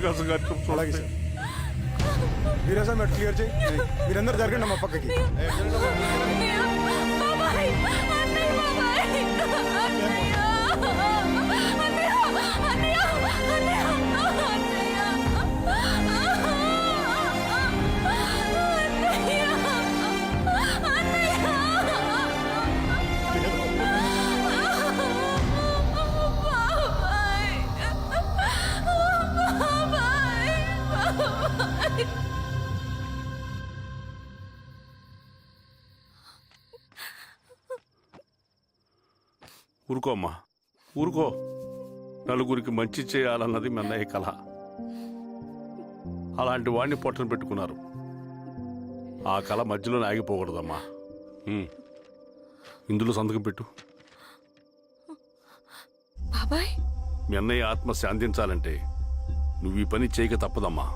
అవకాశం కట్టుకుని అలాగే సార్. వీరేశా మెట్ క్లియర్ చేయి. మీరందరూ జరగండి మా పక్కకి. ఊరుకో అమ్మా, ఊరుకో. నలుగురికి మంచి చేయాలన్నది మీ అన్నయ్య కళ. అలాంటి వాడిని పొట్టను పెట్టుకున్నారు. ఆ కళ మధ్యలో ఆగిపోకూడదమ్మా. ఇందులో సంతకం పెట్టు. బాబాయ్, మీ అన్నయ్య ఆత్మ శాంతించాలంటే నువ్వు ఈ పని చేయక తప్పదమ్మా.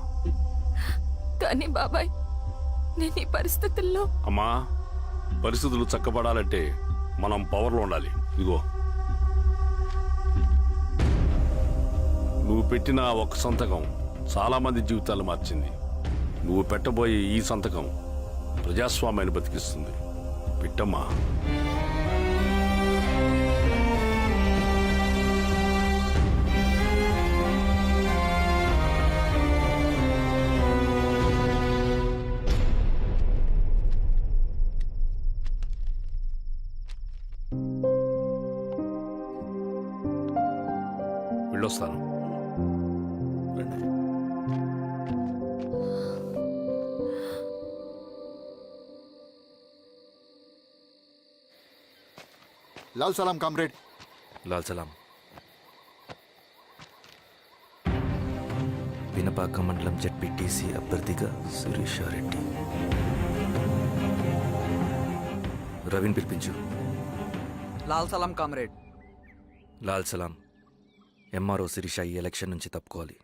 కానీ బాబాయ్, నేను ఈ పరిస్థితుల్లో... అమ్మా, పరిస్థితులు చక్కబడాలంటే మనం పవర్లో ఉండాలి. ఇదిగో, నువ్వు పెట్టిన ఒక్క సంతకం చాలా మంది జీవితాలు మార్చింది. నువ్వు పెట్టబోయే ఈ సంతకం ప్రజాస్వామ్యాన్ని బతికిస్తుంది. పెట్టమ్మా. వెళ్ళొస్తాను. లాల్ సలాం కామ్రేడ్. లాల్ సలాం. వినపాక మండలం జెడ్పీటీసీ అభ్యర్థిగా శిరీషారెడ్డి. రవిని పిలిపించు. లాల్ సలాం కామ్రేడ్. లాల్ సలాం. ఎంఆర్ఓ శిరీష ఈ ఎలక్షన్ నుంచి తప్పుకోవాలి.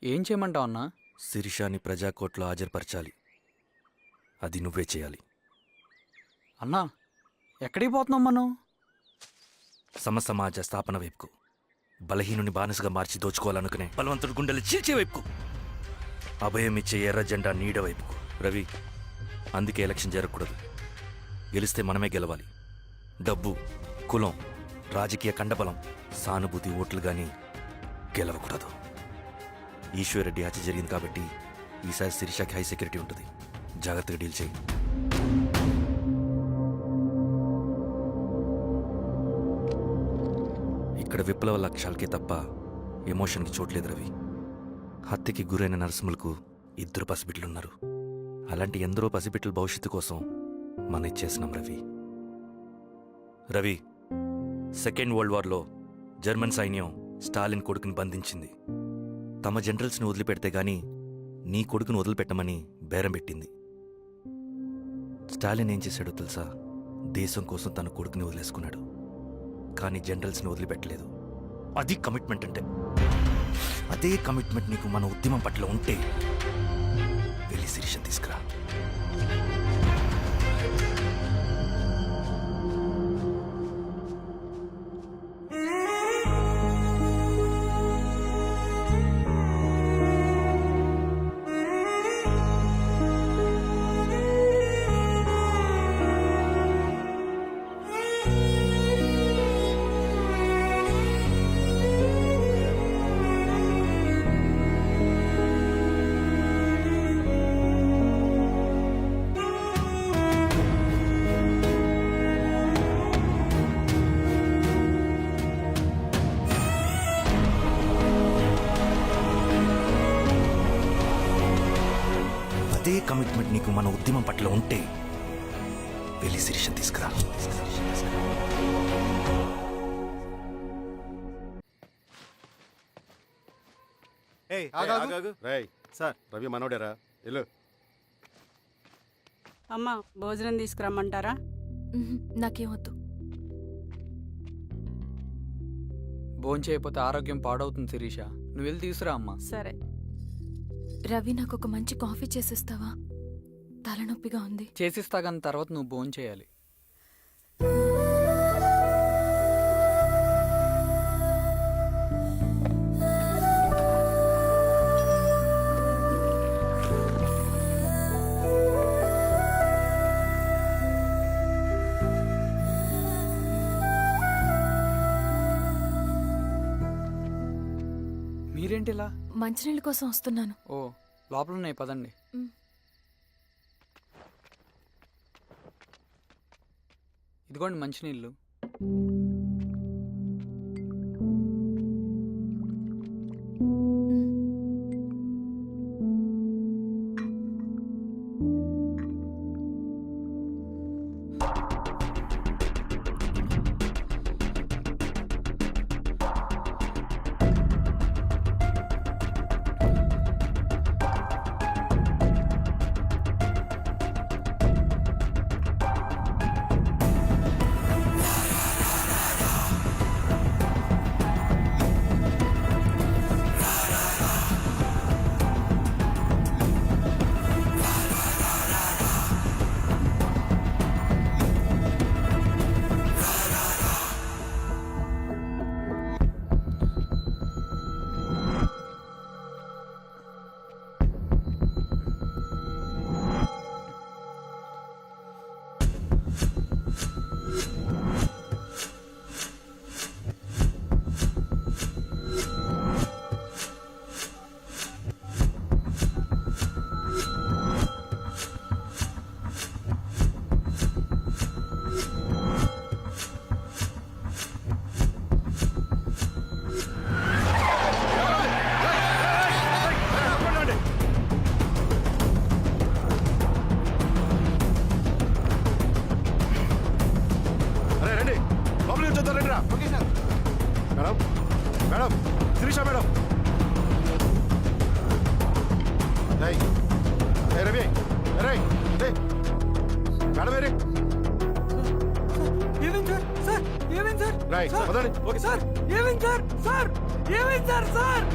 ఏం చేయమంటావు అన్నా? శిరీషాని ప్రజాకోర్టులో హాజరుపరచాలి. అది నువ్వే చేయాలి. అన్నా, ఎక్కడికి పోతున్నాం మనం? సమసమాజ స్థాపన వైపుకు. బలహీనుని బానిసగా మార్చి దోచుకోవాలనుకునే బలవంతుడి గుండెలు చీల్చే వైపుకు. అభయం ఇచ్చే ఎర్ర జెండా నీడ వైపుకు. రవి, అందుకే ఎలక్షన్ జరగకూడదు. గెలిస్తే మనమే గెలవాలి. డబ్బు, కులం, రాజకీయ కండబలం, సానుభూతి ఓట్లు గాని గెలవకూడదు. ఈశ్వర్రెడ్డి హత్య జరిగింది కాబట్టి ఈసారి శిరీషకి హై సెక్యూరిటీ ఉంటుంది. జాగ్రత్తగా డీల్ చేయి. ఇక్కడ విప్లవ లక్ష్యాలకే తప్ప ఎమోషన్కి చోట్లేదు రవి. హత్యకి గురైన నరసింహులకు 2 పసిబిడ్డలున్నారు. అలాంటి ఎందరో పసిబిడ్డల భవిష్యత్తు కోసం మనం ఇచ్చేసినాం రవి. రవి, సెకండ్ వరల్డ్ వార్లో జర్మన్ సైన్యం స్టాలిన్ కొడుకుని బంధించింది. తమ జనరల్స్ని వదిలిపెడితే గాని నీ కొడుకును వదిలిపెట్టమని బేరం పెట్టింది. స్టాలిన్ ఏం చేశాడో తెలుసా? దేశం కోసం తన కొడుకుని వదిలేసుకున్నాడు. కానీ జనరల్స్ని వదిలిపెట్టలేదు. అది కమిట్మెంట్ అంటే. అదే కమిట్మెంట్ నీకు మన ఉద్యమం పట్ల ఉంటే వెళ్ళి శిరీష తీసుకురా. అదే కమిట్మెంట్ నీకు మన ఉద్యమం పట్ల ఉంటే వెళ్ళి శిరీష తీసుకురా. సార్, రవి మనోడేరా? వెళ్ళు. అమ్మా, భోజనం తీసుకురమ్మంటారా? నాకేమొద్దు. భోంచేయకపోతే ఆరోగ్యం పాడవుతుంది శిరీష. నువ్వు వెళ్ళి తీసురా అమ్మా. సరే. రవి, నాకు ఒక మంచి కాఫీ చేసిస్తావా? తలనొప్పిగా ఉంది. చేసిస్తా కానీ తర్వాత నువ్వు భోంచేయాలి. మీరేంటిలా? మంచినీళ్ళ కోసం వస్తున్నాను. ఓ, లోపల ఉన్నాయి పదండి. మ్. ఇదిగోండి మంచినీళ్ళు. అరే రండి, లోపలికి వచ్చేద్దాం రండి రా. Madam, madam, Sirisha madam. ఏయ్, ఏయ్ రవి, ఏయ్, ఏయ్, మేడం ఏరి. ఏమైంది సార్? సార్ ఏమైంది సార్? రైట్, సార్, వదండి. ఓకే. సార్ ఏమైంది సార్? సార్ ఏమైంది సార్? సార్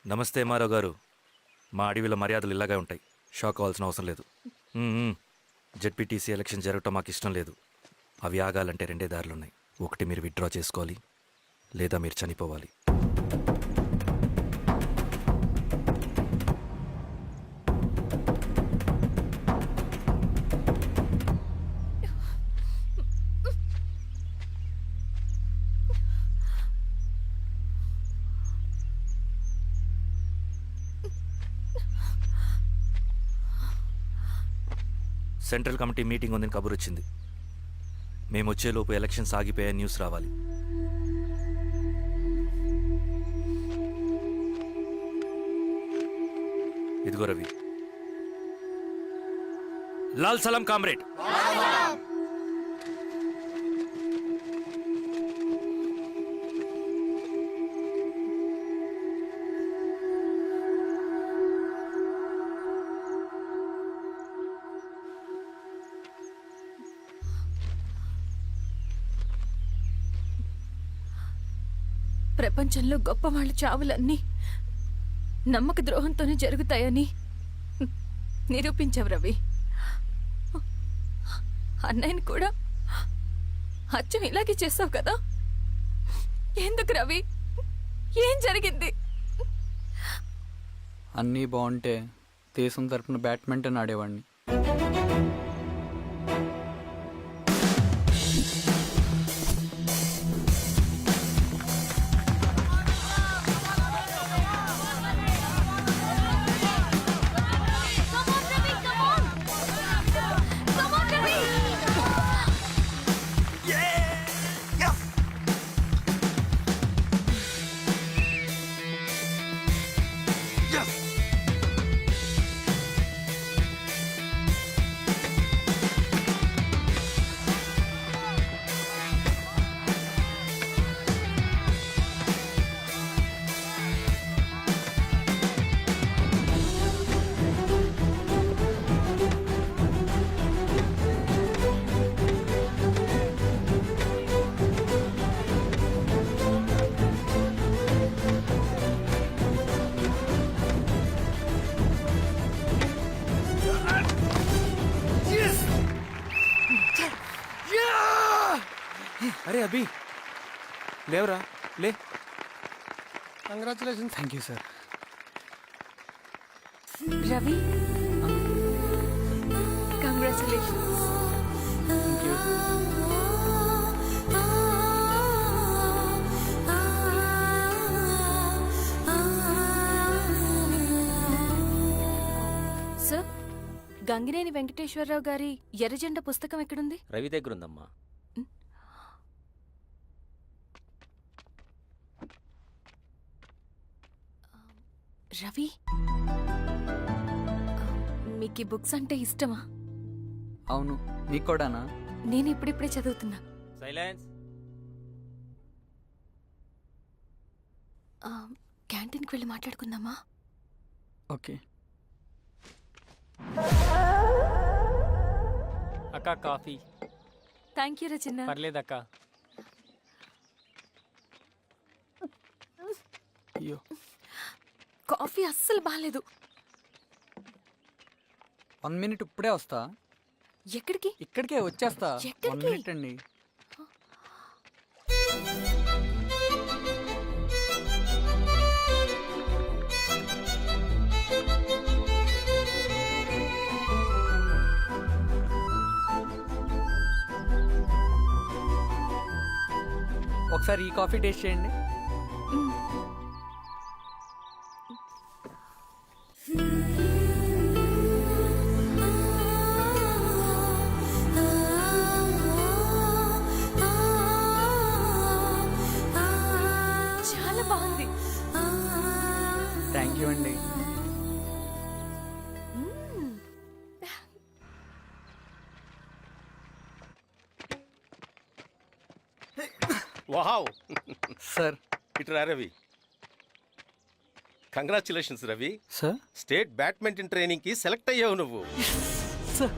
నమస్తే మారో గారు. మా అడవిలో మర్యాదలు ఇలాగే ఉంటాయి. షాక్ అవ్వాల్సిన అవసరం లేదు. జెడ్పీటీసీ ఎలక్షన్ జరగటం మాకు ఇష్టం లేదు. అవి ఆగాలంటే రెండే దారులున్నాయి. ఒకటి మీరు విత్డ్రా చేసుకోవాలి, లేదా మీరు చనిపోవాలి. సెంట్రల్ కమిటీ మీటింగ్ ఉందని కబురు వచ్చింది. మేము వచ్చేలోపు ఎలక్షన్స్ ఆగిపోయే న్యూస్ రావాలి. ఇదిగో రవి. లాల్ సలాం కామ్రేడ్. ప్రపంచంలో గొప్ప వాళ్ళ చావులన్నీ నమ్మక ద్రోహంతోనే జరుగుతాయని నిరూపించావు రవి. అన్నయ్యని కూడా అచ్చం ఇలాగే చేస్తావు కదా? ఎందుకు రవి? ఏం జరిగింది? అన్నీ బాగుంటే దేశం తరపున బ్యాడ్మింటన్ ఆడేవాడిని. లేవరా లే. Congratulations. Thank you sir. Ravi congratulations. Thank you. Sir, Gangineni Venkateswararao గారి ఎర్రజెండ పుస్తకం ఎక్కడుంది? రవి దగ్గర ఉందమ్మా. రవి, మీకు ఈ బుక్స్ అంటే ఇష్టమా? అవును, నీకు కూడానా? నేను ఇప్పుడిప్పుడే చదువుతున్నా. సైలెన్స్. క్యాంటీన్కి వెళ్ళి మాట్లాడుకుందామా? ఓకే. అక్క కాఫీ. థ్యాంక్ యూ రచన. పర్లేదక్క. అయ్యో, కాఫీ అస్సలు బాగాలేదు. 1 minute ఇప్పుడే వస్తా. ఎక్కడికి? ఇక్కడికే వచ్చేస్తా. ఎక్కడికి? 1 minute అండి. ఒకసారి ఈ కాఫీ టేస్ట్ చేయండి. చాలా బాగుంది. థ్యాంక్ యూ అండి. వావ్. సార్. ఇటురా Ravi. Congratulations Ravi. Sir. State badminton training కి సెలెక్ట్ అయ్యావు నువ్వు. Sir,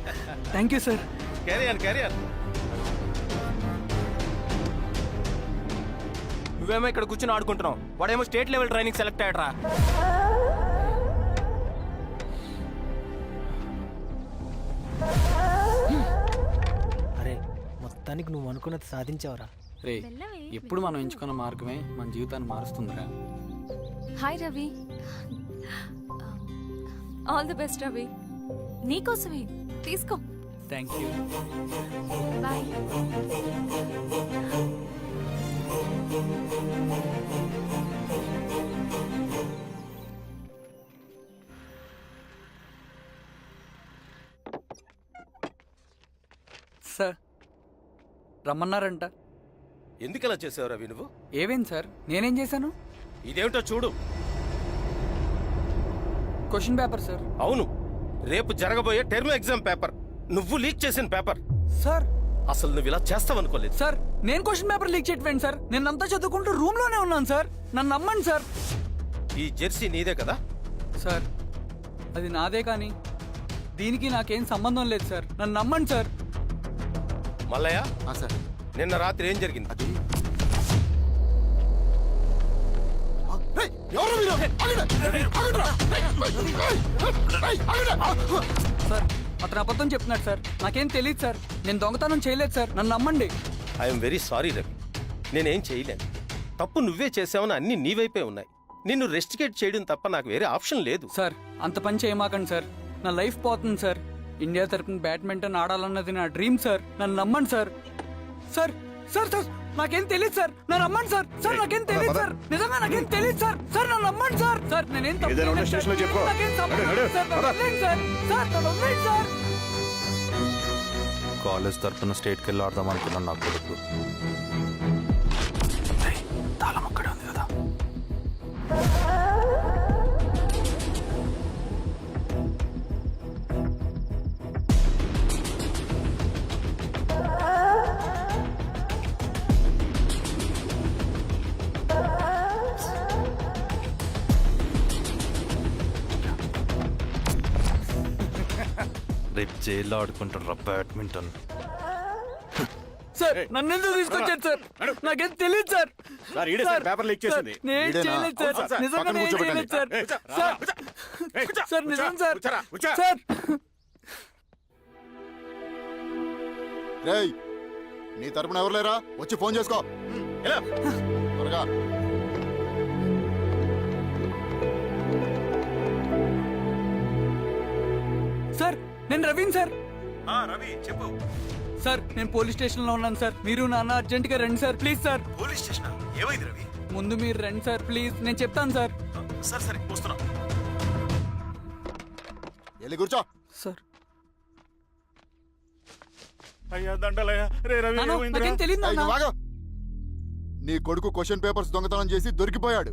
thank you sir. Career. నువ్వేమో ఇక్కడ కూర్చొని ఆడుకుంటున్నావు, వాడేమో స్టేట్ లెవెల్ ట్రైనింగ్ సెలెక్ట్ అయ్యాడ్రా. అరే, మొత్తానికి నువ్వు అనుకున్నది సాధించావురా. రే, ఎప్పుడు మనం ఎంచుకున్న మార్గమే మన జీవితాన్ని మారుస్తుందిరా. Hi Ravi. All the best Ravi. నీకోసమే, తీసుకో. Thank you. బాయ్. సార్, రమ్మన్నారంట. ఎందుకలా చేసావు రవి నువ్వు? ఏవేం సార్, నేనేం చేశాను? ఇదేమిటో చూడు. Question paper sir. అవును, రేపు జరగబోయే టర్మ్ ఎగ్జామ్ పేపర్. నువ్వు లీక్ చేసిన పేపర్. సార్. అసలు నువ్వు ఇలా చేస్తావనుకోలేదు. సార్, నేను క్వశ్చన్ పేపర్ లీక్ చేయట్లేండి సార్. నేనంతా చదువుకుంటూ రూమ్ లోనే ఉన్నాను సార్. నన్ను నమ్మండి సార్. ఈ జెర్సీ నీదే కదా? సార్, అది నాదే కానీ దీనికి నాకేం సంబంధం లేదు సార్. నన్ను నమ్మండి సార్. మల్లయ్య, సార్. నిన్న రాత్రి ఏం జరిగింది? అది ఎవరు మీరు? సార్, అతను అబద్ధం చెప్తున్నాడు సార్. నాకేం తెలియదు సార్. నేను దొంగతనం చేయలేదు సార్. నన్ను నమ్మండి. I'm very sorry Ravi. నేనేం చేయలేను. తప్పు నువ్వే చేసావని అన్ని నీ వైపే ఉన్నాయి. నిన్ను రెస్టికేట్ చేయడం తప్ప నాకు వేరే ఆప్షన్ లేదు. సార్, అంత పని చేయమాకండి సార్. నా లైఫ్ పోతుంది సార్. ఇండియా తరపున బ్యాడ్మింటన్ ఆడాలన్నది నా డ్రీమ్ సార్. నన్ను నమ్మండి సార్. సార్ సార్ సార్ నాకేం తెలియదు సార్. నన్ను నమ్మండి సార్. సార్, నాకేం తెలియదు సార్. నిజంగా నాకేం తెలియదు సార్. సార్, నన్ను నమ్మండి సార్. సార్, నేనేం తప్పు ఏదైనా ఉంటే చేయలేదు సార్. స్టేషన్లో చెప్పుకో. నాకేం సంబంధం లేదు సార్. నన్ను వదిలేయండి సార్. సార్, నన్ను వదిలేయండి సార్. కాలేజ్ తరఫున స్టేట్కి వెళ్ళి ఆడదాం అనుకున్నాను నా కొడుకు. తాళం అక్కడే ఉంది కదా. రేపు జైల్లో ఆడుకుంటారా బ్యాడ్మింటన్. సార్, నన్ను ఎందుకు తీసుకొచ్చారు సార్? నాకేం తెలియదు సార్. సార్, ఈడే సార్ పేపర్ లీక్ చేసింది. సార్, నేను ఈడేనా? చేయలేదు సార్. అవును సార్. నిజంగా పక్కన నేను చేయలేదు సార్. సార్, సార్, నిజం సార్. సార్, రేయ్, నీ తరపున ఎవరు లేరా? వచ్చి ఫోన్ చేసుకో. ఎలా? త్వరగా. సార్ నేను రవీన్ సార్. రవి చెప్పు. సార్ నేను పోలీస్ స్టేషన్ లో ఉన్నాను సార్. మీరు నాన్న అర్జెంట్ గా రండి sir please sir. Police station ఏమైంది రవి? ముందు మీరు రండి సార్ ప్లీజ్, నేను చెప్తాను సార్. సరే సరే వస్తున్నా. వెళ్ళి కూర్చో. సార్ అయ్యా దండలయ్యా. రే రవి నాన్న, నాకేం తెలియదు ఏయ్, నాన్న. నువ్వు ఆగు. నీ కొడుకు క్వశ్చన్ పేపర్స్ దొంగతనం చేసి దొరికిపోయాడు.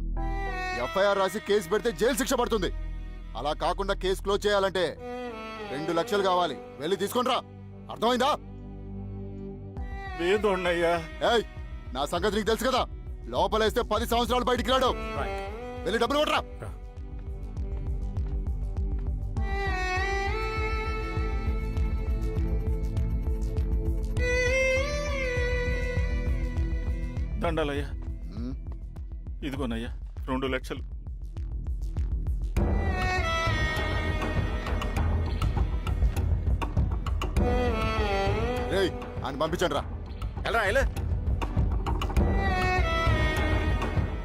ఎఫ్ఐఆర్ రాసి కేసు పెడితే జైలు శిక్ష పడుతుంది. అలా కాకుండా కేసు క్లోజ్ చేయాలంటే 2 లక్షలు కావాలి. వెళ్ళి తీసుకొనిరా. అర్థమైందా? లేదోన్నయ్యా. ఏయ్, నా సంగతి నీకు తెలుసు కదా. లోపలేస్తే 10 సంవత్సరాలు బయటికి రాడు. వెళ్ళి డబ్బులు కొట్టరా. దండలయ్యా. ఉమ్, ఇదిగోనయ్యా 2 లక్షలు. రేయ్, ఆయన పంపించండి రా. ఎలా ఎలా?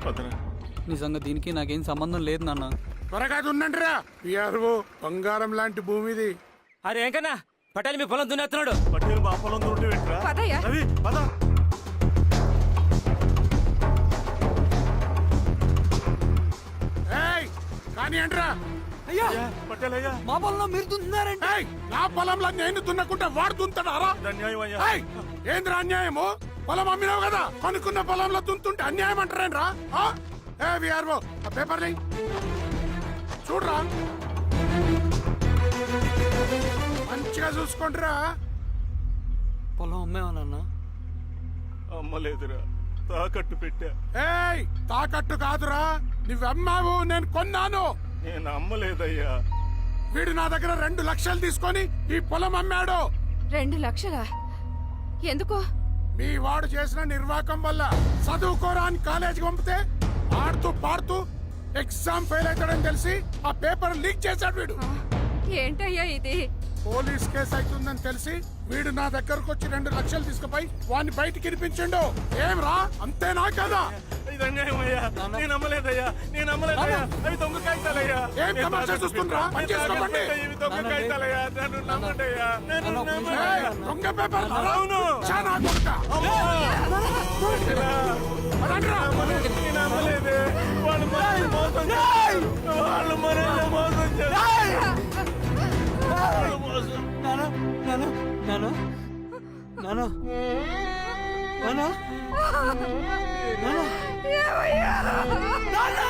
పదరా. నిజంగా దీనికి నాకేం సంబంధం లేదు నాన్న. త్వరగా దున్నండి రా. పిఆర్ఓ బంగారం లాంటి భూమిది. అరే ఏంకన్నా పటేల్ మీ పొలం దున్నేస్తున్నాడు. పట్టేలు మా పొలం దొరికి పెట్టరా. రవి పద. ఏయ్, కానీ ఏంట్రా? అయ్యా పట్టేలయ్యా. మా పొలంలో మీరు దున్నారంటే ఏయ్, నా పొలంలో నేను దున్నకుంటే వాడు దున్నుతాడా? అన్యాయం అయ్యా. ఏంద్రా అన్యాయము? పొలం అమ్మినావు కదా, కొనుక్కున్న పొలంలో దున్తుంటే అన్యాయం అంటారేంట్రా? ఏ విఆర్ఓ ఆ పేపర్లు చూడరా. మంచిగా చూసుకుంటారా. పొలం అమ్మేవా నాన్న? అమ్మలేదురా, తాకట్టు పెట్టా. ఏయ్, తాకట్టు కాదురా, నువ్వమ్మావు, నేను కొన్నాను. నేను అమ్మలేదయ్యా. వీడు నా దగ్గర 2 లక్షలు తీసుకొని ఈ పొలం అమ్మాడు. 2 లక్షలా? ఎందుకు? మీ వాడు చేసిన నిర్వాకం వల్ల చదువుకోరా అని కాలేజీకి పంపితే ఆడుతూ పాడుతూ ఎగ్జామ్ ఫెయిల్ అవుతాడని తెలిసి ఆ పేపర్ లీక్ చేశాడు వీడు. ఏంటయ్యా ఇది? పోలీస్ కేసు అవుతుందని తెలిసి వీడు నా దగ్గరకు వచ్చి 2 లక్షలు తీసుకుపోయి వాడిని బయటికి వినిపించిండు. ఏం రా, అంతేనా కదా? ఏం తమాషా చూస్తుండ్రా? పని చేసుకోకండి. ఏయ్, దొంగ పేపర్ చాలా కొడుకా. పదండ్రా. నాన్న నాన్న నాన్న నాన్న నాన్న నాన్న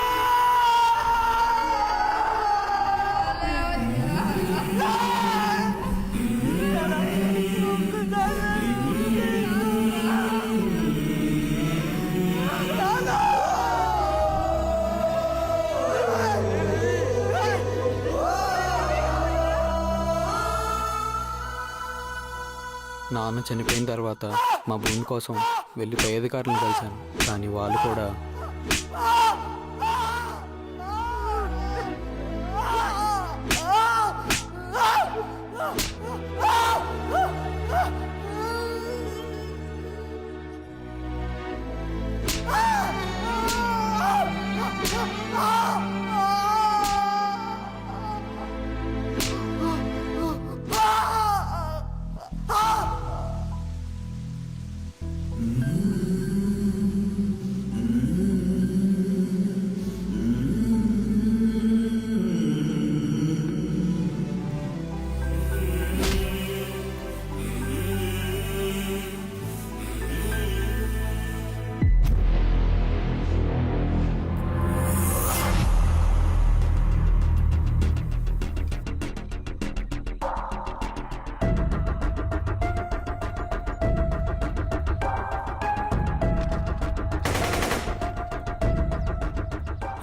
నాన్న చనిపోయిన తర్వాత మా భూమి కోసం వెళ్ళి పై అధికారులను కలిశాను, కానీ వాళ్ళు కూడా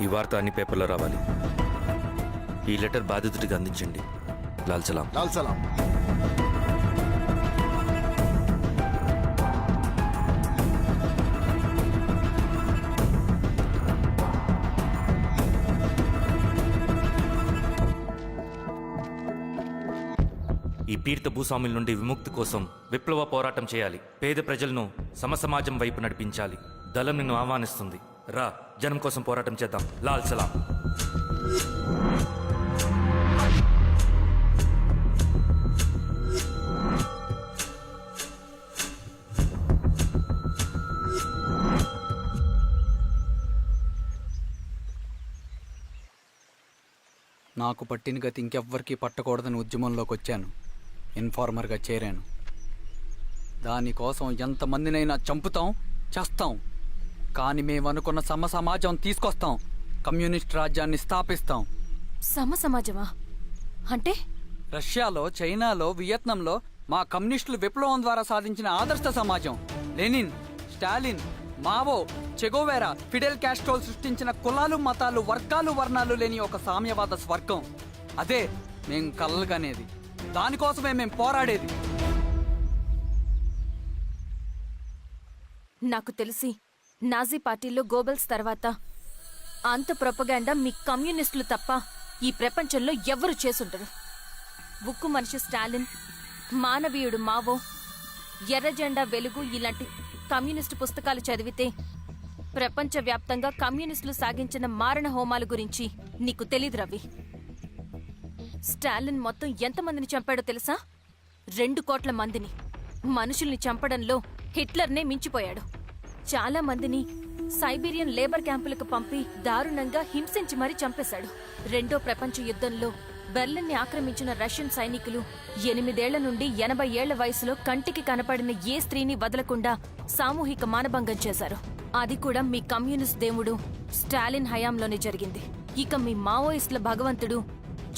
ఈ వార్త అన్ని పేపర్లో రావాలి. ఈ లెటర్ బాధితుడికి అందించండి. లాల్ సలాం. లాల్ సలాం. ఈ పీడిత భూస్వాముల నుండి విముక్తి కోసం విప్లవ పోరాటం చేయాలి. పేద ప్రజలను సమసమాజం వైపు నడిపించాలి. దళం నిన్ను ఆహ్వానిస్తుంది. రా, జనం కోసం పోరాటం చేద్దాం. లాల్ సలాం. నాకు పట్టిన గతి ఇంకెవ్వరికీ పట్టకూడదని ఉద్యమంలోకి వచ్చాను. ఇన్ఫార్మర్గా చేరాను. దానికోసం ఎంతమందినైనా చంపుతాం, చేస్తాం. కానీ మేమనుకున్న సమాజం తీసుకొస్తాం. కమ్యూనిస్ట్ రాజ్యాన్ని స్థాపిస్తాం. సమాజమా అంటే? రష్యాలో, చైనాలో, వియత్నంలో మా కమ్యూనిస్టులు విప్లవం ద్వారా సాధించిన ఆదర్శ సమాజం. Lenin, Stalin, Mao, Che Guevara, Fidel కాస్ట్రోల్ సృష్టించిన కులాలు, మతాలు, వర్గాలు, వర్ణాలు లేని ఒక సామ్యవాద స్వర్గం. అదే మేం కలలుగనేది. దానికోసమే మేం పోరాడేది. నాకు తెలిసి నాజీ పార్టీలో గోబెల్స్ తర్వాత అంత ప్రొపగాండా మీ కమ్యూనిస్టులు తప్ప ఈ ప్రపంచంలో ఎవ్వరూ చేసుండరు. ఉక్కు మనిషి స్టాలిన్, మానవీయుడు మావో, ఎర్ర జెండా వెలుగు ఇలాంటి కమ్యూనిస్టు పుస్తకాలు చదివితే ప్రపంచవ్యాప్తంగా కమ్యూనిస్టులు సాగించిన మారణ హోమాల గురించి నీకు తెలీదు రవి. స్టాలిన్ మొత్తం ఎంతమందిని చంపాడో తెలుసా? 2 కోట్ల మందిని. మనుషుల్ని చంపడంలో హిట్లర్నే మించిపోయాడు. చాలా మందిని సైబీరియన్ లేబర్ క్యాంపులకు పంపి దారుణంగా హింసించి మరీ చంపేశాడు. 2వ ప్రపంచ యుద్ధంలో బెర్లిన్ని ఆక్రమించిన రష్యన్ సైనికులు 8 ఏళ్ల నుండి 80 ఏళ్ల వయసులో కంటికి కనపడిన ఏ స్త్రీని వదలకుండా సామూహిక మానభంగం చేశారు. అది కూడా మీ కమ్యూనిస్ట్ దేవుడు స్టాలిన్ హయాంలోనే జరిగింది. ఇక మీ మావోయిస్టుల భగవంతుడు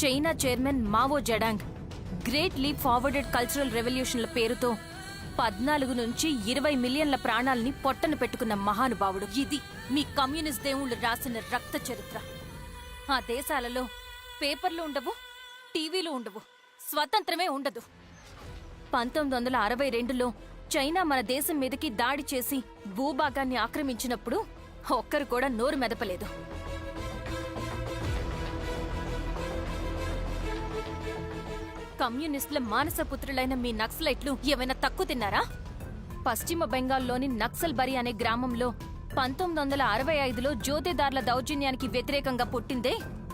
China chairman Mao Zedong great leap forwarded cultural రెవల్యూషన్ల పేరుతో 14 నుంచి 20 మిలియన్ల ప్రాణాలని పొట్టన పెట్టుకున్న మహానుభావుడు. ఇది మీ కమ్యూనిస్ట్ దేవుళ్ళు రాసిన రక్త చరిత్ర. ఆ దేశాలలో పేపర్లు ఉండవు, టీవీలు ఉండవు, స్వతంత్రమే ఉండదు. 1962లో చైనా మన దేశం మీదకి దాడి చేసి భూభాగాన్ని ఆక్రమించినప్పుడు ఒక్కరు కూడా నోరు మెదపలేదు. కమ్యూనిస్టుల మానసపుత్రులైన మీ నక్సలైట్లు ఏమైనా తక్కువ తిన్నారా? పశ్చిమ బెంగాల్లోని నక్సల్ బరి అనే గ్రామంలో 1965లో జోతేదార్ల దౌర్జన్యానికి వ్యతిరేకంగా పుట్టిందే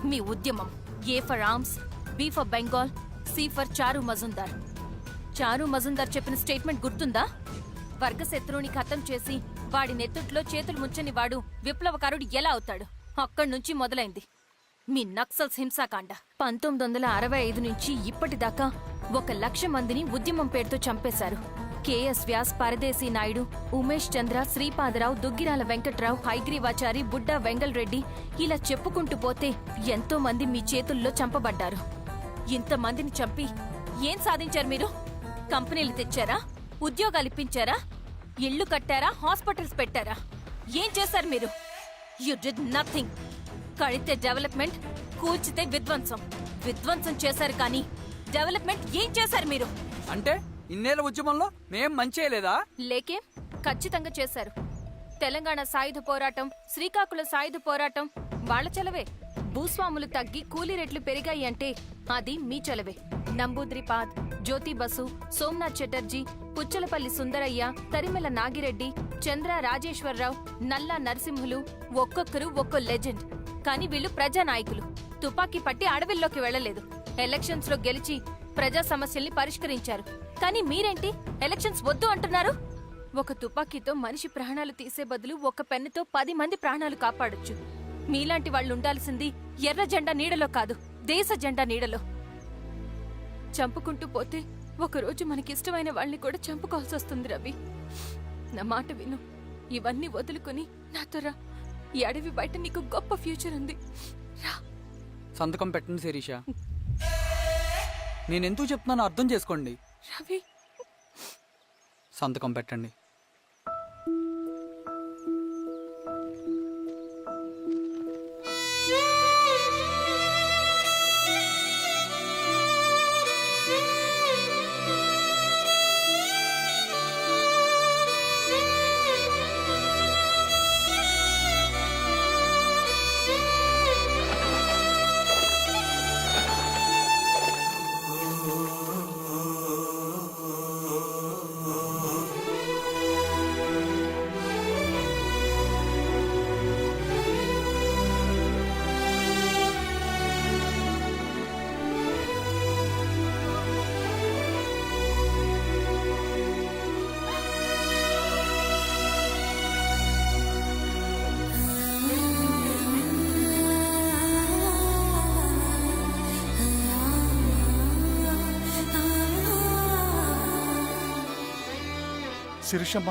మీ ఉద్యమం. A for arms, B for Bengal, C for Charu Majumdar. చారు మజుందార్ చెప్పిన స్టేట్మెంట్ గుర్తుందా? వర్గశత్రువుని ఖతం చేసి వాడి నెత్తుట్లో చేతులు ముంచని వాడు విప్లవకారుడు ఎలా అవుతాడు? అక్కడ్నుంచి మొదలైంది మీ నక్సల్స్ హింసాకాండ. 1965 నుంచి ఇప్పటిదాకా 1,00,000 మందిని ఉద్యమం పేరుతో చంపేశారు. కేఎస్ వ్యాస్, పరదేశీ నాయుడు, ఉమేష్ చంద్ర, శ్రీపాదరావు, దుగ్గిరాల వెంకట్రావు, హైగ్రీవాచారి, బుడ్డా వెంగల్ రెడ్డి ఇలా చెప్పుకుంటూ పోతే ఎంతో మంది మీ చేతుల్లో చంపబడ్డారు. ఇంతమందిని చంపి ఏం సాధించారు మీరు? కంపెనీలు తెచ్చారా? ఉద్యోగాలిప్పించారా? ఇళ్లు కట్టారా? హాస్పిటల్స్ పెట్టారా? ఏం చేశారు మీరు? You did nothing. కడితే డెవలప్మెంట్, కూల్చితే విధ్వంసం. విధ్వంసం చేశారు కానీ డెవలప్మెంట్ ఏం చేశారు మీరు? అంటే ఇన్నేళ్ల ఉద్యమంలో మేం మంచేయలేదా? లేకే, ఖచ్చితంగా చేశారు. తెలంగాణ సాయుధ పోరాటం, శ్రీకాకుళం సాయుధ పోరాటం వాళ్ల చలవే. భూస్వాములు తగ్గి కూలీ రేట్లు పెరిగాయి అంటే అది మీ చలవే. నంబూద్రిపాద్, జ్యోతి బసు, సోమనాథ్ చటర్జీ, పుచ్చలపల్లి సుందరయ్య, తరిమెల నాగిరెడ్డి, చంద్ర రాజేశ్వరరావు, నల్లా నరసింహులు ఒక్కొక్కరు ఒక్కో లెజెండ్. కానీ వీళ్ళు ప్రజానాయకులు. తుపాకీ పట్టి అడవిల్లోకి వెళ్లలేదు. ఎలక్షన్స్ లో గెలిచి ప్రజా సమస్యల్ని పరిష్కరించారు. కానీ మీరేంటి ఎలక్షన్స్ వద్దు అంటున్నారు? ఒక తుపాకీతో మనిషి ప్రాణాలు తీసే బదులు ఒక పెన్నుతో 10 మంది ప్రాణాలు కాపాడొచ్చు. మీలాంటి వాళ్ళు ఉండాల్సింది ఎర్ర జెండా నీడలో కాదు, దేశ జెండా నీడలో. చంపుకుంటూ పోతే ఒకరోజు మనకిష్టమైన వాళ్ళని కూడా చంపుకోవాల్సి వస్తుంది రవి. నా మాట విను. ఇవన్నీ వదులుకుని నాతో రా. ఈ అడవి బయట నీకు గొప్ప ఫ్యూచర్ ఉంది. రా. సంతకం పెట్టండి శిరీష. నేనెందుకు చెప్తున్నానో అర్థం చేసుకోండి. రవి, సంతకం పెట్టండి. శిరీషమ్మ